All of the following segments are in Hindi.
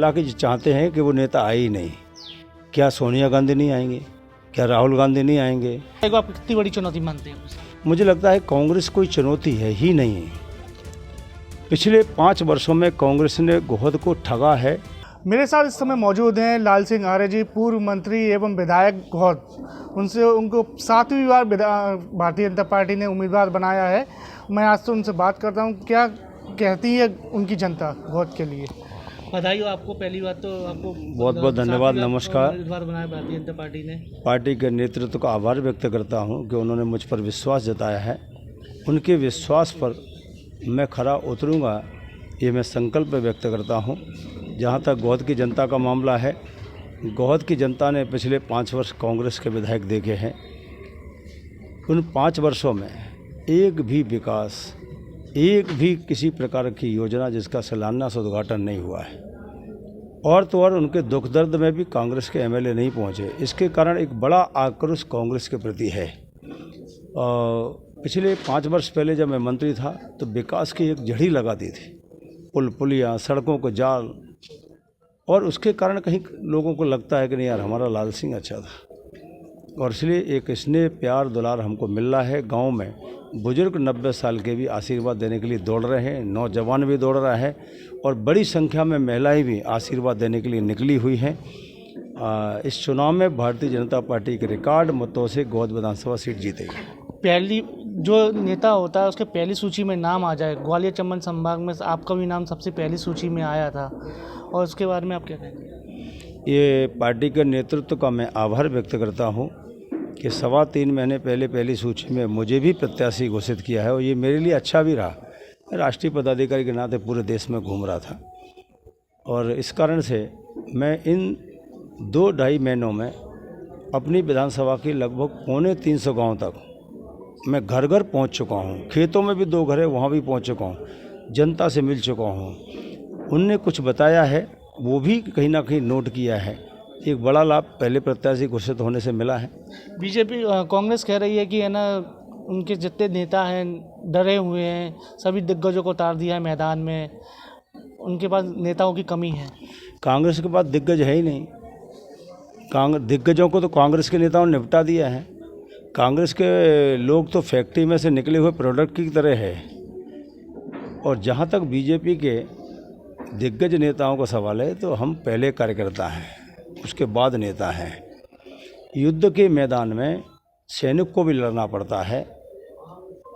हालांकि चाहते हैं कि वो नेता आए ही नहीं। क्या सोनिया गांधी नहीं आएंगे? क्या राहुल गांधी नहीं आएंगे? को आप कितनी बड़ी चुनौती मानते हैं? मुझे लगता है कांग्रेस कोई चुनौती है ही नहीं। पिछले 5 वर्षों में कांग्रेस ने गोहद को ठगा है। मेरे साथ इस समय मौजूद हैं लाल सिंह आर्य जी, पूर्व मंत्री एवं विधायक गोहद। उनको 7वीं बार भारतीय जनता पार्टी ने उम्मीदवार बनाया है। मैं आज तो उनसे बात करता हूं, क्या कहती है उनकी जनता गोहद के लिए। बधाई हो आपको, पहली बात तो आपको बहुत बहुत धन्यवाद, नमस्कार। उम्मीदवार बनाया भारतीय जनता पार्टी ने। पार्टी के नेतृत्व का आभार व्यक्त करता हूं कि उन्होंने मुझ पर विश्वास जताया है। उनके विश्वास पर मैं खरा उतरूंगा, ये मैं संकल्प व्यक्त करता हूं। जहां तक गोहद की जनता का मामला है, गोहद की जनता ने पिछले 5 वर्ष कांग्रेस के विधायक देखे हैं। उन 5 वर्षों में एक भी विकास, एक भी किसी प्रकार की योजना जिसका शिलान्यास उद्घाटन नहीं हुआ है। और तो और उनके दुख दर्द में भी कांग्रेस के एमएलए नहीं पहुंचे। इसके कारण एक बड़ा आक्रोश कांग्रेस के प्रति है। पिछले 5 वर्ष पहले जब मैं मंत्री था तो विकास की एक झड़ी लगा दी थी, पुल पुलियाँ, सड़कों को जाल, और उसके कारण कहीं लोगों को लगता है कि नहीं यार, हमारा लाल सिंह अच्छा था। और इसलिए एक स्नेह प्यार दुलार हमको मिल रहा है। गांव में बुजुर्ग 90 साल के भी आशीर्वाद देने के लिए दौड़ रहे हैं, नौजवान भी दौड़ रहा है, और बड़ी संख्या में महिलाएं भी आशीर्वाद देने के लिए निकली हुई हैं। इस चुनाव में भारतीय जनता पार्टी के रिकॉर्ड मतों से गोहद विधानसभा सीट जीतेगी। पहली जो नेता होता है उसके पहली सूची में नाम आ जाए, ग्वालियर चंबल संभाग में आपका भी नाम सबसे पहली सूची में आया था, और उसके बारे में आप क्या कहेंगे? ये पार्टी के नेतृत्व का मैं आभार व्यक्त करता हूँ कि 3.25 महीने पहले पहली सूची में मुझे भी प्रत्याशी घोषित किया है, और ये मेरे लिए अच्छा भी रहा। राष्ट्रीय पदाधिकारी के नाते पूरे देश में घूम रहा था, और इस कारण से मैं इन 2-2.5 महीनों में अपनी विधानसभा की लगभग 350 गाँव तक मैं घर घर पहुंच चुका हूं। खेतों में भी 2 घर है, वहां भी पहुंच चुका हूं। जनता से मिल चुका हूं। उनने कुछ बताया है, वो भी कहीं ना कहीं नोट किया है। एक बड़ा लाभ पहले प्रत्याशी घोषित होने से मिला है। बीजेपी कांग्रेस कह रही है कि है ना, उनके जितने नेता हैं डरे हुए हैं, सभी दिग्गजों को उतार दिया है मैदान में, उनके पास नेताओं की कमी है। कांग्रेस के पास दिग्गज है ही नहीं। दिग्गजों को तो कांग्रेस के नेताओं ने निपटा दिया है। कांग्रेस के लोग तो फैक्ट्री में से निकले हुए प्रोडक्ट की तरह है। और जहाँ तक बीजेपी के दिग्गज नेताओं का सवाल है, तो हम पहले कार्यकर्ता हैं, उसके बाद नेता हैं। युद्ध के मैदान में सैनिक को भी लड़ना पड़ता है,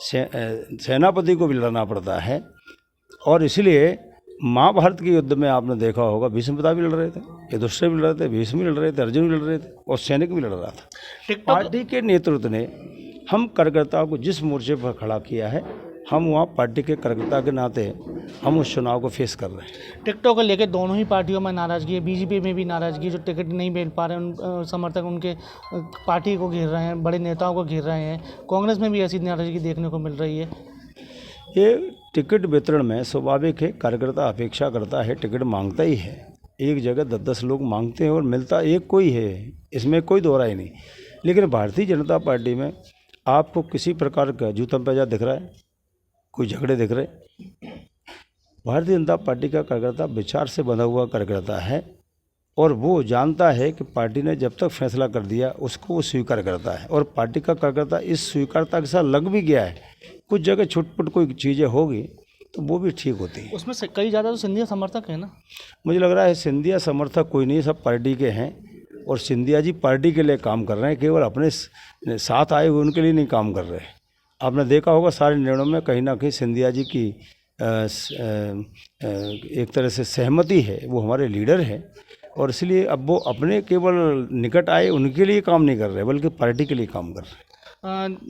सेनापति को भी लड़ना पड़ता है। और इसलिए महाभारत के युद्ध में आपने देखा होगा, भीष्म पिता भी लड़ रहे थे, युधिष्ठिर भी लड़ रहे थे, भीष्म भी लड़ रहे थे, अर्जुन भी लड़ रहे थे, और सैनिक भी लड़ रहा था। पार्टी के नेतृत्व ने हम कार्यकर्ताओं को जिस मोर्चे पर खड़ा किया है, हम वहाँ पार्टी के कार्यकर्ता के नाते हम उस चुनाव को फेस कर रहे हैं। टिकटों को लेकर दोनों ही पार्टियों में नाराजगी है। बीजेपी में भी नाराजगी, जो टिकट नहीं मिल पा रहे उन समर्थक उनके पार्टी को घेर रहे हैं, बड़े नेताओं को घेर रहे हैं। कांग्रेस में भी ऐसी नाराजगी देखने को मिल रही है। ये टिकट वितरण में स्वाभाविक है, कार्यकर्ता अपेक्षा करता है, टिकट मांगता ही है। एक जगह 10-10 लोग मांगते हैं और मिलता एक कोई है, इसमें कोई दोहरा ही नहीं। लेकिन भारतीय जनता पार्टी में आपको किसी प्रकार का जूता पैजा दिख रहा है, कोई झगड़े दिख रहे? भारतीय जनता पार्टी का कार्यकर्ता विचार से बंधा हुआ कार्यकर्ता है, और वो जानता है कि पार्टी ने जब तक फैसला कर दिया उसको वो स्वीकार करता है। और पार्टी का कार्यकर्ता इस स्वीकारता के साथ लग भी गया है। कुछ जगह छुटपुट कोई चीज़ें होगी तो वो भी ठीक होती है। उसमें से कई ज़्यादा तो सिंधिया समर्थक है ना। मुझे लग रहा है सिंधिया समर्थक कोई नहीं, सब पार्टी के हैं, और सिंधिया जी पार्टी के लिए काम कर रहे हैं, केवल अपने साथ आए हुए उनके लिए नहीं काम कर रहे। आपने देखा होगा सारे निर्णयों में कहीं ना कहीं सिंधिया जी की एक तरह से सहमति है। वो हमारे लीडर हैं, और इसलिए अब वो अपने केवल निकट आए उनके लिए काम नहीं कर रहे, बल्कि पार्टी के लिए काम कर रहे हैं।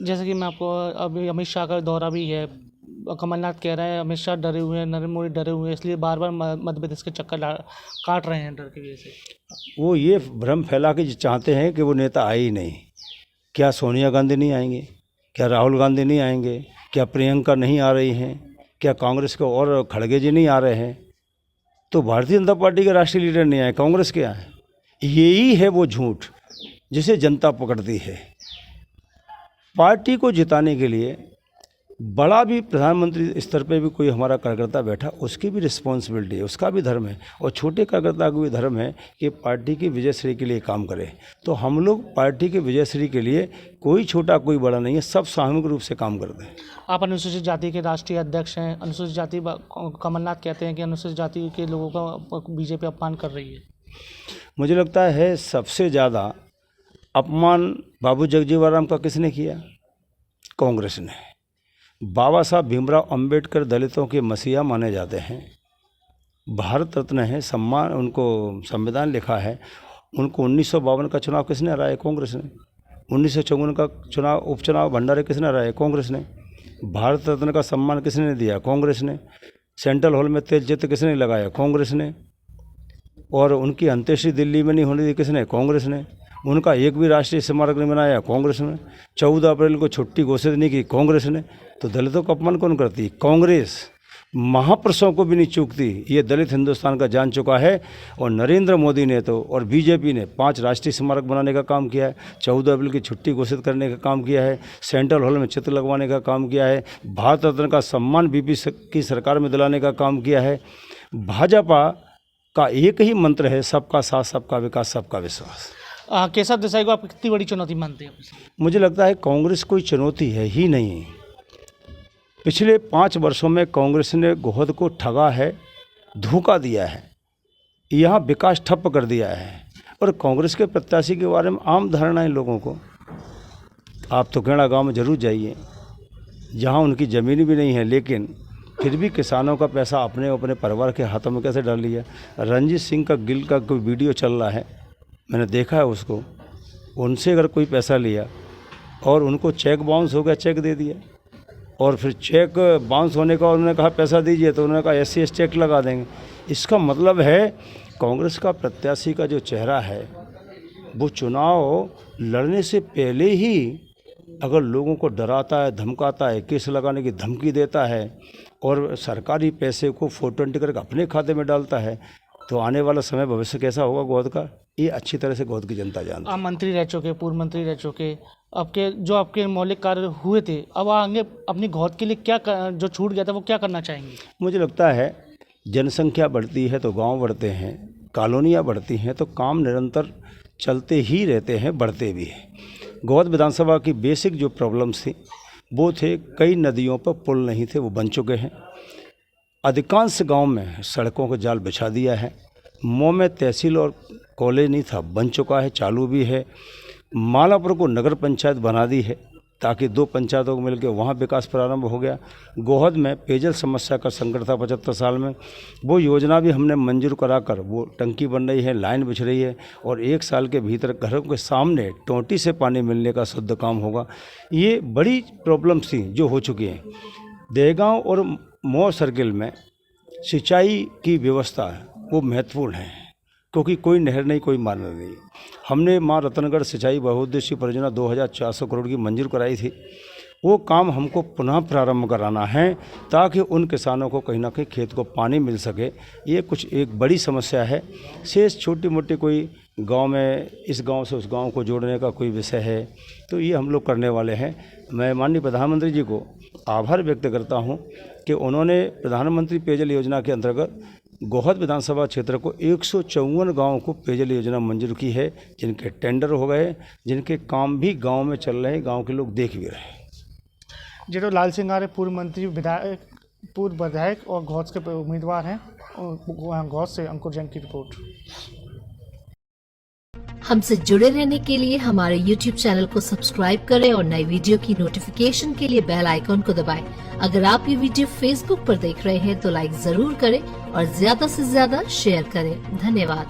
जैसे कि मैं आपको, अभी अमित शाह का दौरा भी है, कमलनाथ कह रहे हैं अमित शाह डरे हुए हैं, नरेंद्र मोदी डरे हुए हैं, इसलिए बार बार मध्य प्रदेश के चक्कर काट रहे हैं डर की वजह से। वो ये भ्रम फैला के चाहते हैं कि वो नेता आए ही नहीं। क्या सोनिया गांधी नहीं आएंगे? क्या राहुल गांधी नहीं आएंगे? क्या प्रियंका नहीं आ रही हैं? क्या कांग्रेस के और खड़गे जी नहीं आ रहे हैं? तो भारतीय जनता पार्टी के राष्ट्रीय लीडर नहीं आए, कांग्रेस के आए। यही है वो झूठ जिसे जनता पकड़ती है। पार्टी को जिताने के लिए बड़ा भी प्रधानमंत्री स्तर पे भी कोई हमारा कार्यकर्ता बैठा, उसकी भी रिस्पॉन्सिबिलिटी है, उसका भी धर्म है, और छोटे कार्यकर्ता का भी धर्म है कि पार्टी की विजयश्री के लिए काम करे। तो हम लोग पार्टी की विजयश्री के लिए कोई छोटा कोई बड़ा नहीं है, सब सामूहिक रूप से काम करते हैं। आप अनुसूचित जाति के राष्ट्रीय अध्यक्ष हैं। अनुसूचित जाति कमलनाथ कहते हैं कि अनुसूचित जाति के लोगों का बीजेपी अपमान कर रही है। मुझे लगता है सबसे ज़्यादा अपमान बाबू जगजीवन का किसने किया? कांग्रेस ने। बाबा साहब भीमराव अंबेडकर दलितों के मसीहा माने जाते हैं, भारत रत्न है, सम्मान, उनको संविधान लिखा है। उनको 1952 का चुनाव किसने हराया? कांग्रेस ने। 1954 का चुनाव उपचुनाव भंडारे किसने हराया? कांग्रेस ने। भारत रत्न का सम्मान किसने दिया? कांग्रेस ने। सेंट्रल हॉल में तेज चित्र किसने लगाया? कांग्रेस ने। और उनकी अंत्येष्टि दिल्ली में नहीं होने दी किसने? कांग्रेस ने। उनका एक भी राष्ट्रीय स्मारक नहीं बनाया? कांग्रेस ने। 14 अप्रैल को छुट्टी घोषित नहीं की? कांग्रेस ने। तो दलितों का अपमान कौन करती? कांग्रेस। महापुरुषों को भी नहीं चूकती, ये दलित हिंदुस्तान का जान चुका है। और नरेंद्र मोदी ने तो और बीजेपी ने 5 राष्ट्रीय स्मारक बनाने का काम किया है, 14 अप्रैल की छुट्टी घोषित करने का काम किया है, सेंट्रल हॉल में चित्र लगवाने का काम किया है, भारत रत्न का सम्मान बीपी की सरकार में दिलाने का काम किया है। भाजपा का एक ही मंत्र है, सबका साथ, सबका विकास, सबका विश्वास। केशव देसाई को आप कितनी बड़ी चुनौती मानते हैं? मुझे लगता है कांग्रेस कोई चुनौती है ही नहीं। पिछले 5 वर्षों में कांग्रेस ने गोहद को ठगा है, धोखा दिया है, यहाँ विकास ठप्प कर दिया है। और कांग्रेस के प्रत्याशी के बारे में आम धारणा है लोगों को। आप तो केड़ा गांव में जरूर जाइए, जहाँ उनकी ज़मीन भी नहीं है, लेकिन फिर भी किसानों का पैसा अपने अपने परिवार के हाथों में कैसे डाल लिया। रंजीत सिंह का गिल का कोई वीडियो चल रहा है, मैंने देखा है उसको। उनसे अगर कोई पैसा लिया और उनको चेक बाउंस हो गया, चेक दे दिया, और फिर चेक बाउंस होने का उन्होंने कहा पैसा दीजिए, तो उन्होंने कहा SC चेक लगा देंगे। इसका मतलब है कांग्रेस का प्रत्याशी का जो चेहरा है वो चुनाव लड़ने से पहले ही अगर लोगों को डराता है, धमकाता है, केस लगाने की धमकी देता है और सरकारी पैसे को 420 करके अपने खाते में डालता है, तो आने वाला समय भविष्य कैसा होगा गोहद का, ये अच्छी तरह से गोहद की जनता जानती है। आप मंत्री रह चुके, पूर्व मंत्री रह चुके, आपके मौलिक कार्य हुए थे, अब आगे अपनी गोहद के लिए क्या जो छूट गया था वो क्या करना चाहेंगे? मुझे लगता है जनसंख्या बढ़ती है तो गांव बढ़ते हैं, कॉलोनियाँ बढ़ती हैं तो काम निरंतर चलते ही रहते हैं, बढ़ते भी हैं। गोहद विधानसभा की बेसिक जो प्रॉब्लम्स थी वो थे, कई नदियों पर पुल नहीं थे, वो बन चुके हैं। अधिकांश गांव में सड़कों का जाल बिछा दिया है। मऊ में तहसील और कॉलेज नहीं था, बन चुका है, चालू भी है। मालापुर को नगर पंचायत बना दी है ताकि 2 पंचायतों को मिलकर वहाँ विकास प्रारंभ हो गया। गोहद में पेयजल समस्या का संकट था 75 साल में, वो योजना भी हमने मंजूर कराकर वो टंकी बन रही है, लाइन बिछ रही है, और 1 साल के भीतर घरों के सामने टोंटी से पानी मिलने का शुद्ध काम होगा। ये बड़ी प्रॉब्लम्स थी जो हो चुकी हैं। देहगांव और मऊ सर्किल में सिंचाई की व्यवस्था वो महत्वपूर्ण है, क्योंकि कोई नहर नहीं, कोई मार्ग नहीं। हमने माँ रतनगढ़ सिंचाई बहुउद्देशीय परियोजना 2400 करोड़ की मंजूर कराई थी। वो काम हमको पुनः प्रारंभ कराना है ताकि उन किसानों को कहीं ना कहीं खेत को पानी मिल सके। ये कुछ एक बड़ी समस्या है। शेष छोटी मोटी कोई गांव में इस गांव से उस गांव को जोड़ने का कोई विषय है तो ये हम लोग करने वाले हैं। मैं माननीय प्रधानमंत्री जी को आभार व्यक्त करता हूं कि उन्होंने प्रधानमंत्री पेयजल योजना के अंतर्गत गोहद विधानसभा क्षेत्र को 154 गाँव को पेयजल योजना मंजूर की है, जिनके टेंडर हो गए, जिनके काम भी गांव में चल रहे हैं, गांव के लोग देख भी रहे हैं। जो लाल सिंह आर्य पूर्व मंत्री, विधायक, पूर्व विधायक और गोहद के उम्मीदवार हैं। गोहद से अंकुर जैन की रिपोर्ट। हमसे जुड़े रहने के लिए हमारे YouTube चैनल को सब्सक्राइब करें और नई वीडियो की नोटिफिकेशन के लिए बेल आइकॉन को दबाएं। अगर आप ये वीडियो Facebook पर देख रहे हैं तो लाइक जरूर करें और ज्यादा से ज्यादा शेयर करें। धन्यवाद।